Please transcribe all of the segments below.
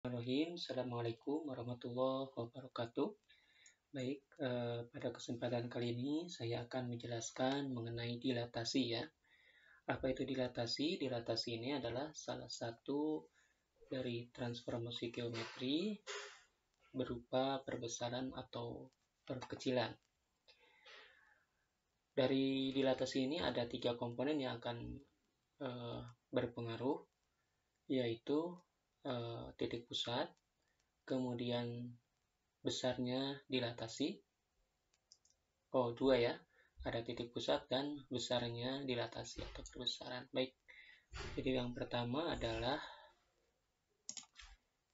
Bismillahirrahmanirrahim. Assalamualaikum warahmatullahi wabarakatuh. Baik, pada kesempatan kali ini saya akan menjelaskan mengenai dilatasi ya. Apa itu dilatasi? Dilatasi ini adalah salah satu dari transformasi geometri berupa perbesaran atau perkecilan. Dari dilatasi ini ada 3 komponen yang akan berpengaruh, yaitu titik pusat, kemudian besarnya dilatasi. Dua ya, ada titik pusat dan besarnya dilatasi atau perbesaran. Baik, jadi yang pertama adalah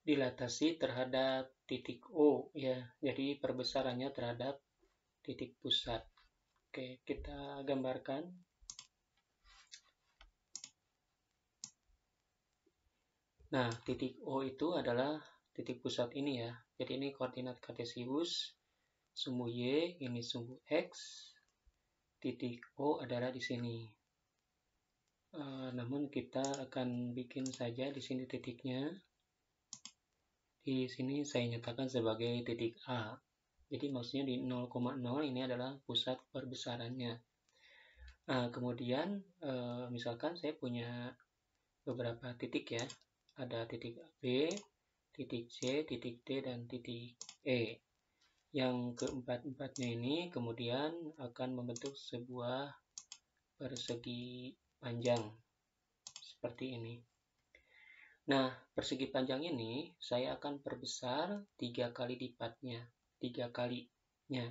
dilatasi terhadap titik O ya, jadi perbesarannya terhadap titik pusat. Oke, kita gambarkan. Nah, titik O itu adalah titik pusat ini ya. Jadi ini koordinat kartesius, sumbu Y, ini sumbu X. Titik O adalah di sini. Namun kita akan bikin saja di sini titiknya. Di sini saya nyatakan sebagai titik A. Jadi maksudnya di 0,0 ini adalah pusat perbesarannya. Kemudian misalkan saya punya beberapa titik ya. Ada titik B, titik C, titik D, dan titik E. Yang keempat-empatnya ini kemudian akan membentuk sebuah persegi panjang seperti ini. Nah, persegi panjang ini saya akan perbesar 3 kali lipatnya, 3 kalinya.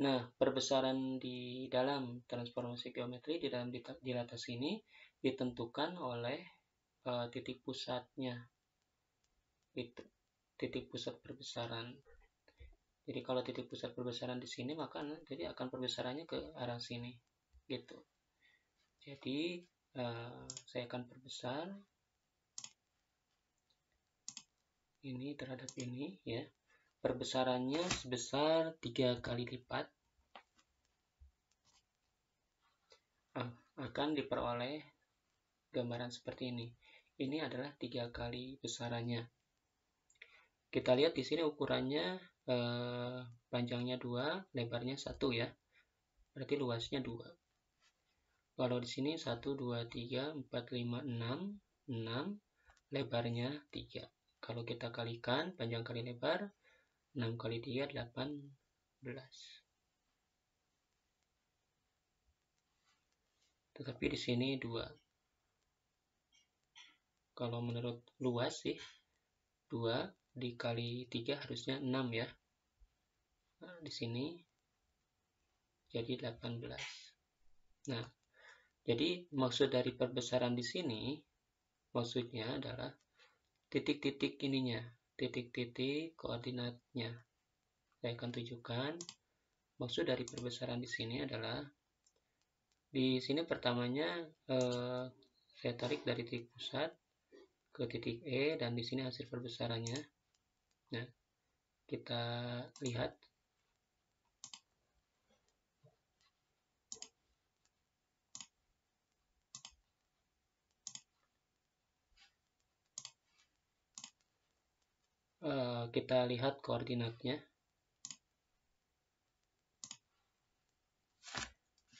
Nah, perbesaran di dalam transformasi geometri, di dalam dilatasi ini ditentukan oleh titik pusatnya, itu titik pusat perbesaran. Jadi kalau titik pusat perbesaran di sini, maka jadi akan perbesarannya ke arah sini, gitu. Jadi saya akan perbesar ini terhadap ini ya. Perbesarannya sebesar 3 kali lipat akan diperoleh gambaran seperti ini. Ini adalah 3 kali besarannya. Kita lihat di sini ukurannya panjangnya 2, lebarnya 1 ya. Berarti luasnya 2. Kalau di sini 1, 2, 3, 4, 5, 6, lebarnya 3. Kalau kita kalikan panjang kali lebar, 6 kali 3, 18. Tetapi di sini 2. Kalau menurut luas sih, 2 dikali 3 harusnya 6 ya. Nah, di sini jadi 18. Nah, jadi maksud dari perbesaran di sini, maksudnya adalah titik-titik ininya, titik-titik koordinatnya. Saya akan tunjukkan. Maksud dari perbesaran di sini adalah di sini pertamanya saya tarik dari titik pusat ke titik E, dan di sini hasil perbesarannya. Nah, kita lihat. Kita lihat koordinatnya.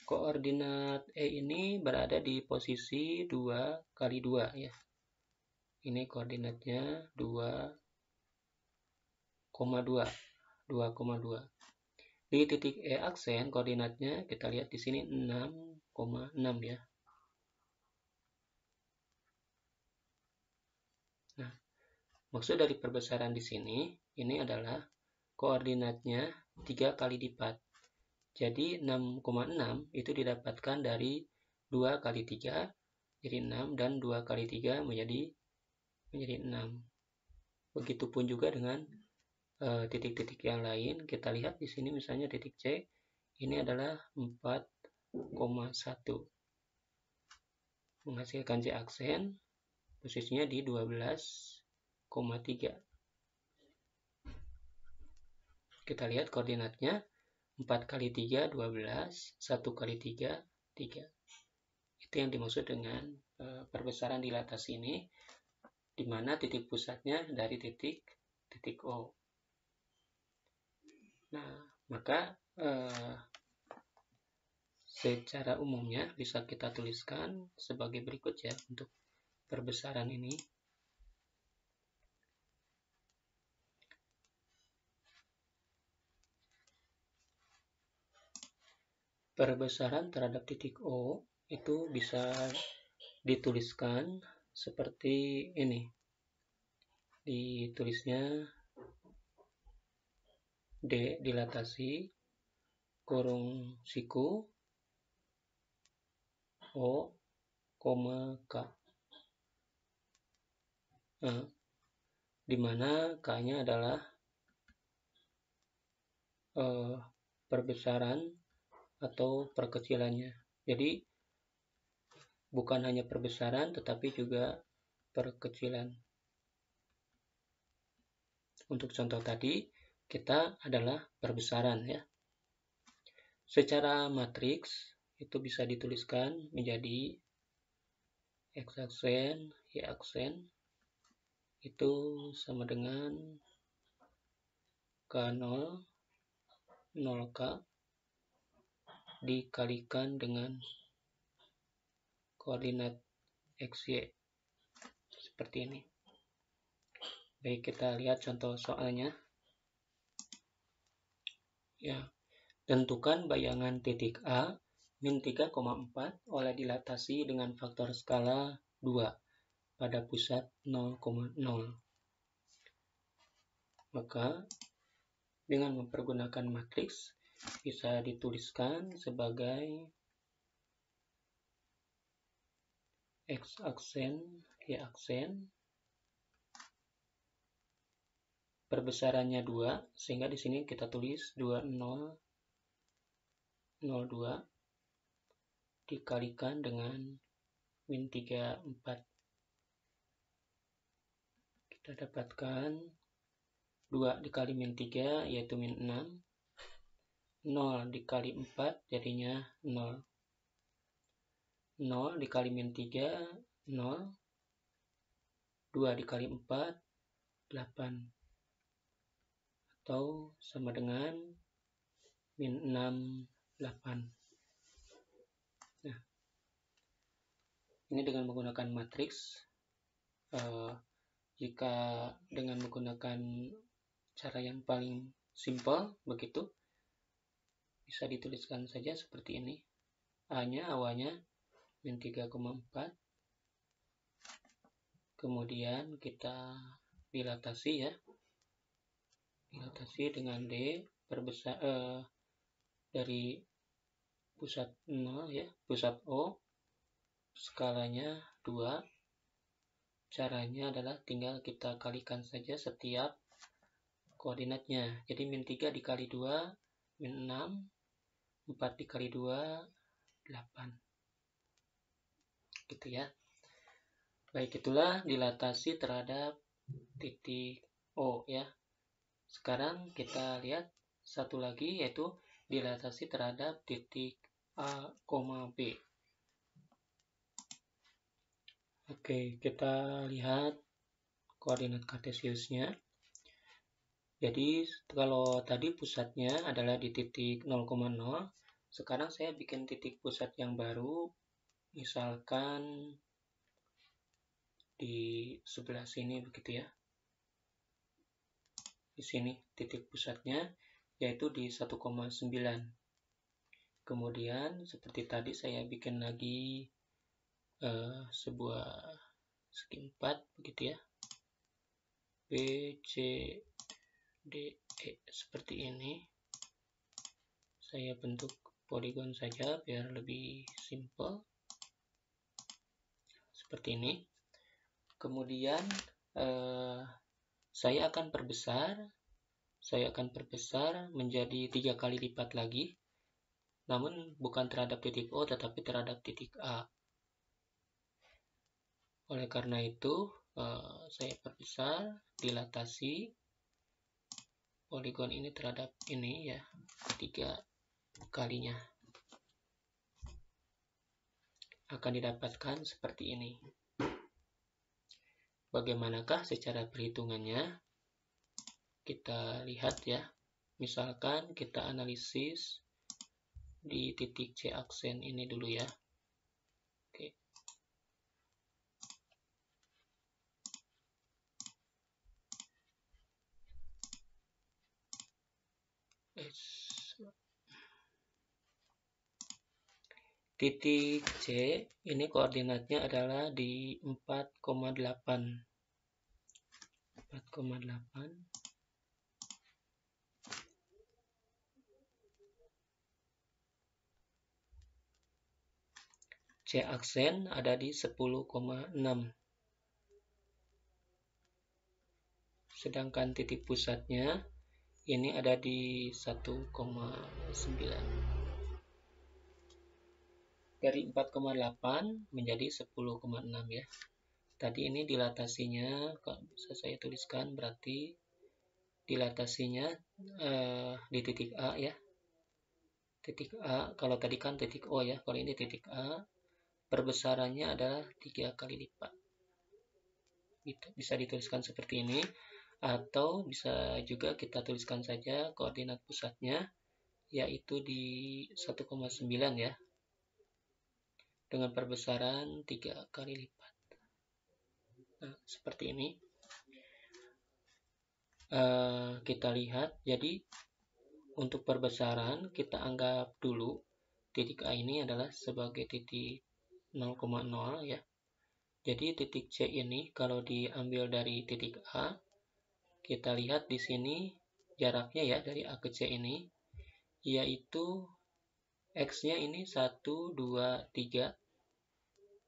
Koordinat E ini berada di posisi 2 kali 2 ya. Ini koordinatnya 2,2. Di titik E aksen koordinatnya kita lihat di sini 6,6 ya. Nah, maksud dari perbesaran di sini ini adalah koordinatnya 3 kali lipat. Jadi 6,6 itu didapatkan dari 2 kali 3 jadi 6, dan 2 kali 3 menjadi 6. Begitupun juga dengan titik-titik yang lain. Kita lihat di sini misalnya titik C ini adalah 4,1. Menghasilkan C aksen posisinya di 12,3. Kita lihat koordinatnya 4 kali 3, 12, 1 kali 3, 3. Itu yang dimaksud dengan perbesaran dilatasi ini di mana titik pusatnya dari titik O. Nah, maka secara umumnya bisa kita tuliskan sebagai berikut ya untuk perbesaran ini. Perbesaran terhadap titik O itu bisa dituliskan seperti ini. Ditulisnya D dilatasi kurung siku O, K. Nah, di mana K-nya adalah perbesaran atau perkecilannya. Jadi bukan hanya perbesaran tetapi juga perkecilan. Untuk contoh tadi kita adalah perbesaran ya. Secara matriks itu bisa dituliskan menjadi X aksen, Y aksen itu sama dengan K0 0K dikalikan dengan koordinat XY seperti ini. Baik, kita lihat contoh soalnya. Ya, tentukan bayangan titik A min 3,4 oleh dilatasi dengan faktor skala 2 pada pusat 0,0. Maka dengan mempergunakan matriks bisa dituliskan sebagai X aksen, Y aksen, perbesarannya 2, sehingga di sini kita tulis 2002 dikalikan dengan min 34. Kita dapatkan 2 dikali min 3 yaitu min 6. 0 dikali 4 jadinya 0. 0 dikali min 3, 0. 2 dikali 4, 8. Atau sama dengan min 6, 8. Nah, ini dengan menggunakan matriks. Jika dengan menggunakan cara yang paling simpel begitu, bisa dituliskan saja seperti ini. A-nya awalnya min 3,4. Kemudian kita dilatasi ya. Dilatasi dengan D perbesar dari pusat 0 ya, pusat O. Skalanya 2. Caranya adalah tinggal kita kalikan saja setiap koordinatnya. Jadi min 3 dikali 2, min 6, 4 dikali 2, 8. Gitu ya. Baik, itulah dilatasi terhadap titik O ya. Sekarang kita lihat satu lagi yaitu dilatasi terhadap titik A, B. Oke, kita lihat koordinat kartesiusnya. Jadi kalau tadi pusatnya adalah di titik 0,0, sekarang saya bikin titik pusat yang baru, misalkan di sebelah sini begitu ya. Di sini titik pusatnya yaitu di 1,9. Kemudian seperti tadi saya bikin lagi sebuah segi 4 begitu ya. B, C, D, E seperti ini. Saya bentuk poligon saja biar lebih simple. Seperti ini. Kemudian saya akan perbesar menjadi 3 kali lipat lagi. Namun bukan terhadap titik O tetapi terhadap titik A. Oleh karena itu saya perbesar, dilatasi poligon ini terhadap ini ya, 3 kalinya. Akan didapatkan seperti ini. Bagaimanakah secara perhitungannya? Kita lihat ya. Misalkan kita analisis di titik C aksen ini dulu ya. Oke. Titik C ini koordinatnya adalah di 4,8. C aksen ada di 10,6. Sedangkan titik pusatnya ini ada di 1,9. Dari 4,8 menjadi 10,6 ya. Tadi ini dilatasinya, kalau bisa saya tuliskan, berarti dilatasinya di titik A ya. Titik A, kalau tadi kan titik O ya, kalau ini titik A, perbesarannya adalah 3 kali lipat. Bisa dituliskan seperti ini, atau bisa juga kita tuliskan saja koordinat pusatnya, yaitu di 1,9 ya, dengan perbesaran 3 kali lipat. Nah, seperti ini. Kita lihat, jadi untuk perbesaran kita anggap dulu titik A ini adalah sebagai titik 0,0 ya. Jadi titik C ini kalau diambil dari titik A, kita lihat di sini jaraknya ya dari A ke C ini, yaitu X-nya ini 1, 2, 3.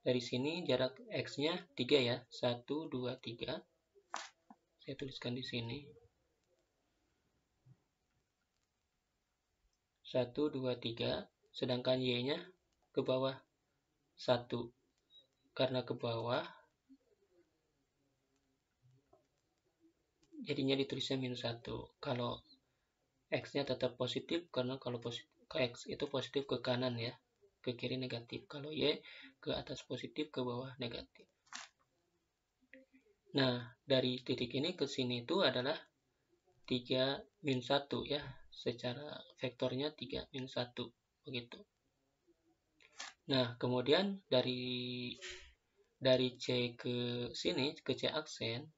Dari sini jarak X-nya 3 ya, 1, 2, 3. Saya tuliskan di sini. 1, 2, 3. Sedangkan Y-nya ke bawah 1. Karena ke bawah, jadinya ditulisnya minus 1. Kalau X-nya tetap positif, karena kalau X itu positif ke kanan ya, ke kiri negatif. Kalau Y ke atas positif, ke bawah negatif. Nah, dari titik ini ke sini itu adalah 3 min 1 ya. Secara vektornya 3 min 1. Begitu. Nah, kemudian dari C ke sini, ke C aksen,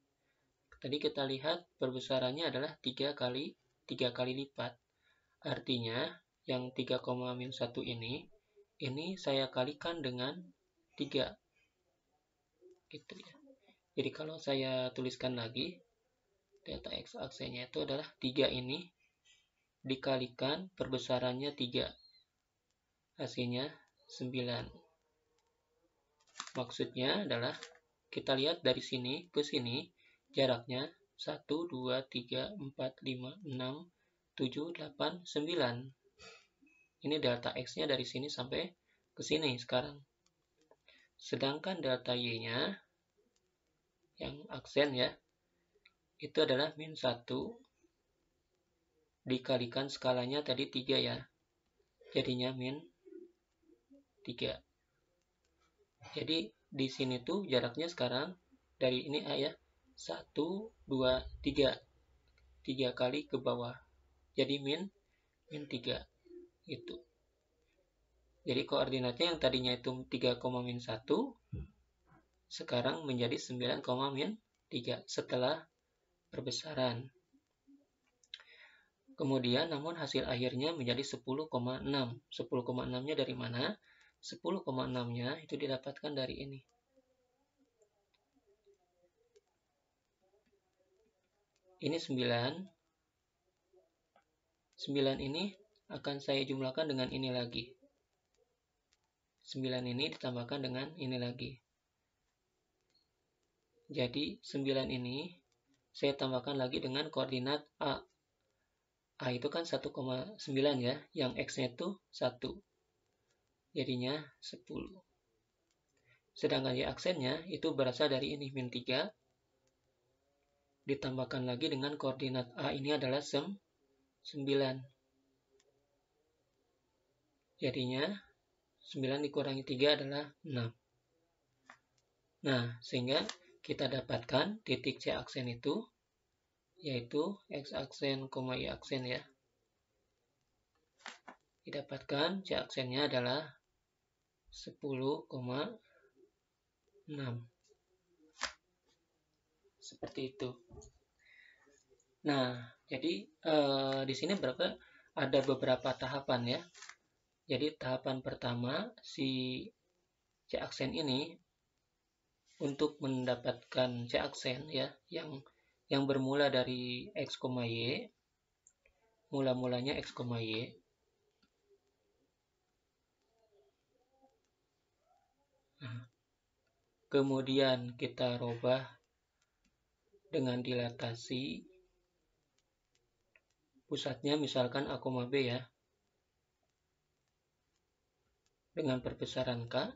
tadi kita lihat perbesarannya adalah 3 kali lipat. Artinya, yang 3, min 1 ini saya kalikan dengan 3. Gitu ya. Jadi kalau saya tuliskan lagi, delta X aksennya itu adalah 3 ini dikalikan perbesarannya 3. Hasilnya 9. Maksudnya adalah kita lihat dari sini ke sini jaraknya 1, 2, 3, 4, 5, 6, 7, 8, 9. Ini delta X-nya dari sini sampai ke sini sekarang. Sedangkan delta Y-nya yang aksen ya, itu adalah min 1 dikalikan skalanya tadi 3 ya. Jadinya min 3. Jadi di sini tuh jaraknya sekarang dari ini A ya. 1, 2, 3. 3 kali ke bawah. Jadi min 3. Gitu. Jadi koordinatnya yang tadinya itu 3, min 1 sekarang menjadi 9, min 3 setelah perbesaran. Kemudian namun hasil akhirnya menjadi 10,6. 10,6-nya dari mana? 10,6-nya itu didapatkan dari ini. Ini 9. 9 ini akan saya jumlahkan dengan ini lagi. 9 ini ditambahkan dengan ini lagi. Jadi 9 ini saya tambahkan lagi dengan koordinat A. A itu kan 1,9 ya, yang X-nya itu 1. Jadinya 10. Sedangkan Y aksennya itu berasal dari ini, min 3. Ditambahkan lagi dengan koordinat A ini adalah 9. Jadinya 9 dikurangi 3 adalah 6. Nah, sehingga kita dapatkan titik C aksen itu, yaitu X aksen, Y aksen ya. Didapatkan C aksennya adalah 10,6. Seperti itu. Nah, jadi di sini ada beberapa tahapan ya. Jadi tahapan pertama si C aksen ini untuk mendapatkan C aksen ya yang bermula dari X, Y, mula-mulanya X, Y. Nah, kemudian kita rubah dengan dilatasi pusatnya misalkan A, B ya, dengan perbesaran K.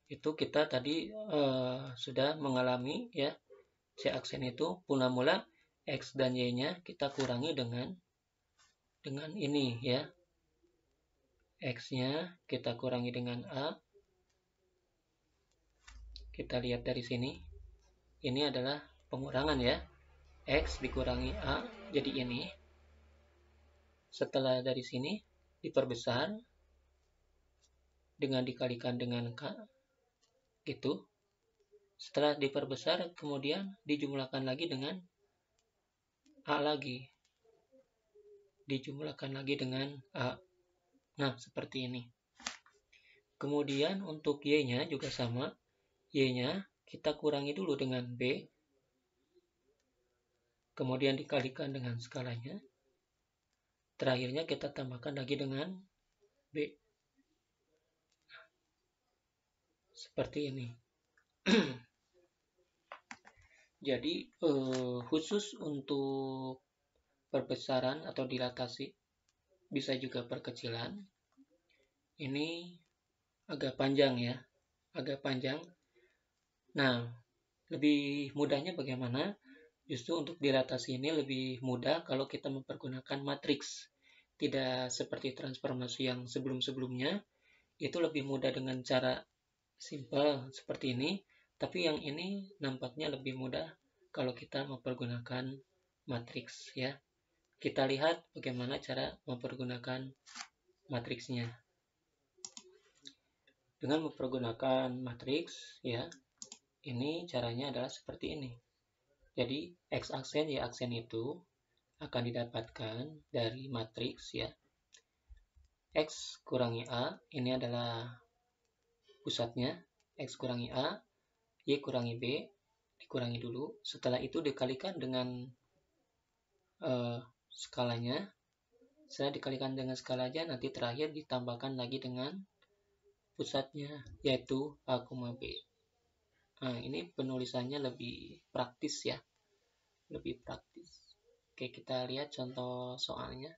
Itu kita tadi sudah mengalami ya, C aksen itu mula-mula X dan Y-nya kita kurangi dengan ini ya. X-nya kita kurangi dengan A. Kita lihat dari sini. Ini adalah pengurangan ya. X dikurangi A jadi ini. Setelah dari sini diperbesar dengan dikalikan dengan K gitu. Setelah diperbesar kemudian dijumlahkan lagi dengan A lagi. Dijumlahkan lagi dengan A. Nah, seperti ini. Kemudian untuk Y-nya juga sama. Y-nya kita kurangi dulu dengan B. Kemudian dikalikan dengan skalanya. Terakhirnya kita tambahkan lagi dengan B. Seperti ini. Jadi khusus untuk perbesaran atau dilatasi, bisa juga perkecilan. Ini agak panjang ya, agak panjang. Nah, lebih mudahnya bagaimana? Justru untuk dilatasi ini lebih mudah kalau kita mempergunakan matriks. Tidak seperti transformasi yang sebelum-sebelumnya, itu lebih mudah dengan cara simple seperti ini. Tapi yang ini nampaknya lebih mudah kalau kita mempergunakan matriks ya. Kita lihat bagaimana cara mempergunakan matriksnya. Dengan mempergunakan matriks ya, ini caranya adalah seperti ini. Jadi X aksen Y aksen itu akan didapatkan dari matriks ya. X kurangi A, ini adalah pusatnya. X kurangi A, Y kurangi B, dikurangi dulu. Setelah itu dikalikan dengan skalanya. Setelah dikalikan dengan skalanya, nanti terakhir ditambahkan lagi dengan pusatnya, yaitu A, B. Nah, ini penulisannya lebih praktis ya. Lebih praktis. Oke, kita lihat contoh soalnya.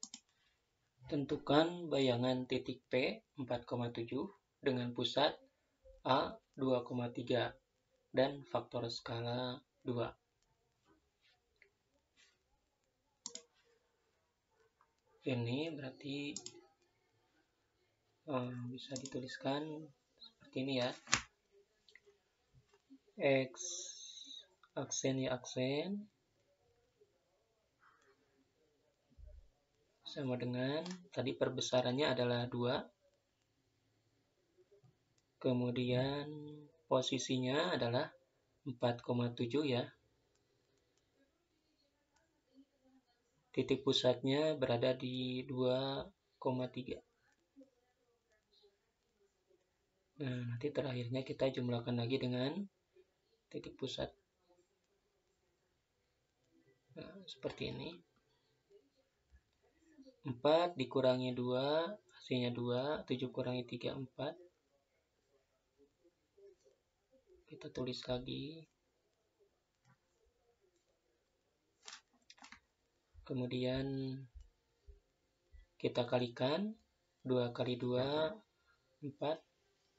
Tentukan bayangan titik P 4,7 dengan pusat A 2,3 dan faktor skala 2. Ini berarti bisa dituliskan seperti ini ya. X aksen Y aksen sama dengan tadi perbesarannya adalah 2. Kemudian posisinya adalah 4,7 ya. Titik pusatnya berada di 2,3. Nah, nanti terakhirnya kita jumlahkan lagi dengan titik pusat. Nah, seperti ini. 4 dikurangi 2, hasilnya 2. 7 kurangi 3, 4. Kita tulis lagi. Kemudian kita kalikan. 2 kali 2, 4.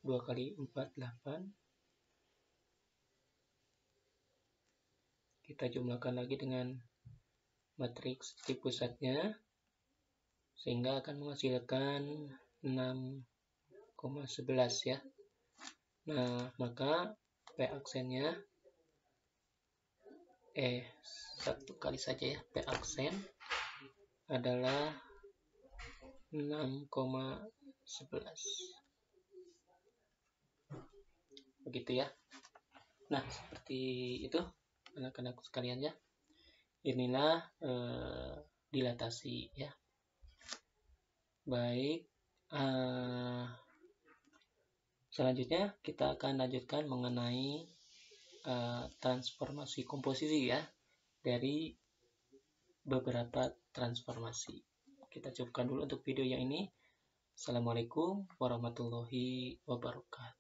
2 kali 4, 8. Kita jumlahkan lagi dengan matriks titik pusatnya. Sehingga akan menghasilkan 6,11 ya. Nah, maka P aksennya satu kali saja ya, P aksen adalah 6,11. Begitu ya. Nah, seperti itu anak-anak sekalian ya. Inilah dilatasi ya. Baik, selanjutnya kita akan lanjutkan mengenai transformasi komposisi ya, dari beberapa transformasi. Kita cukupkan dulu untuk video yang ini. Assalamualaikum warahmatullahi wabarakatuh.